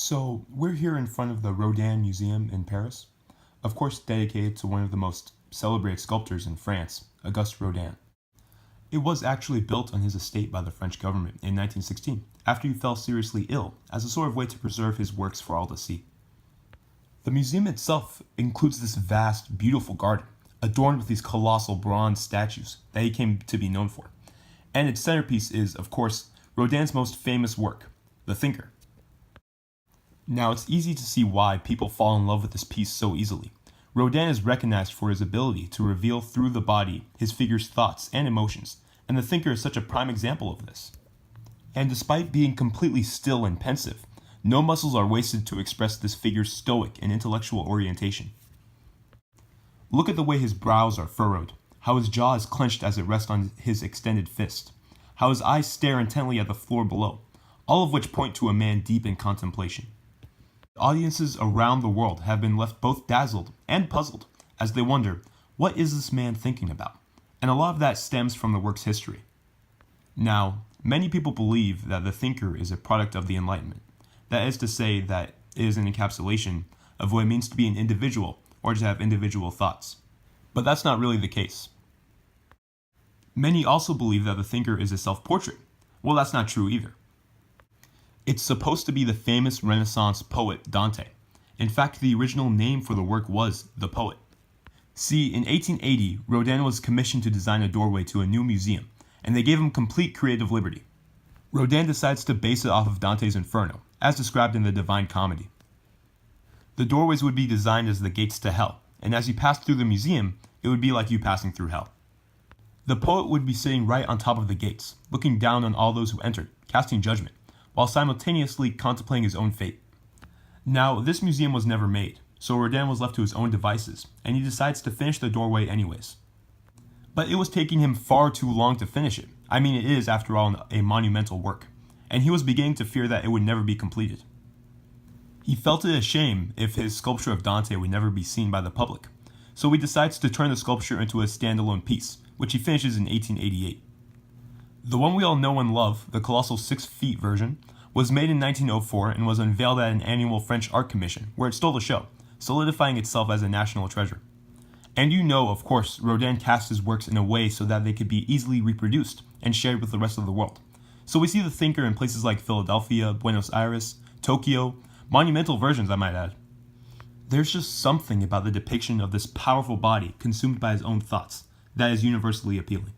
So, we're here in front of the Rodin Museum in Paris, of course dedicated to one of the most celebrated sculptors in France, Auguste Rodin. It was actually built on his estate by the French government in 1916, after he fell seriously ill, as a sort of way to preserve his works for all to see. The museum itself includes this vast, beautiful garden, adorned with these colossal bronze statues that he came to be known for. And its centerpiece is, of course, Rodin's most famous work, The Thinker. Now, it's easy to see why people fall in love with this piece so easily. Rodin is recognized for his ability to reveal through the body his figure's thoughts and emotions, and The Thinker is such a prime example of this. And despite being completely still and pensive, no muscles are wasted to express this figure's stoic and intellectual orientation. Look at the way his brows are furrowed, how his jaw is clenched as it rests on his extended fist, how his eyes stare intently at the floor below, all of which point to a man deep in contemplation. Audiences around the world have been left both dazzled and puzzled as they wonder, what is this man thinking about? And a lot of that stems from the work's history. Now, many people believe that The Thinker is a product of the Enlightenment. That is to say that it is an encapsulation of what it means to be an individual or to have individual thoughts. But that's not really the case. Many also believe that The Thinker is a self-portrait. Well, that's not true either. It's supposed to be the famous Renaissance poet Dante. In fact, the original name for the work was The Poet. See, in 1880, Rodin was commissioned to design a doorway to a new museum, and they gave him complete creative liberty. Rodin decides to base it off of Dante's Inferno, as described in the Divine Comedy. The doorways would be designed as the gates to hell, and as you passed through the museum, it would be like you passing through hell. The poet would be sitting right on top of the gates, looking down on all those who entered, casting judgment, while simultaneously contemplating his own fate. Now, this museum was never made, so Rodin was left to his own devices, and he decides to finish the doorway anyways. But it was taking him far too long to finish it. I mean, it is, after all, a monumental work, and he was beginning to fear that it would never be completed. He felt it a shame if his sculpture of Dante would never be seen by the public, so he decides to turn the sculpture into a standalone piece, which he finishes in 1888. The one we all know and love, the colossal 6 feet version, was made in 1904 and was unveiled at an annual French art commission, where it stole the show, solidifying itself as a national treasure. And you know, of course, Rodin cast his works in a way so that they could be easily reproduced and shared with the rest of the world. So we see The Thinker in places like Philadelphia, Buenos Aires, Tokyo, monumental versions I might add. There's just something about the depiction of this powerful body consumed by his own thoughts that is universally appealing.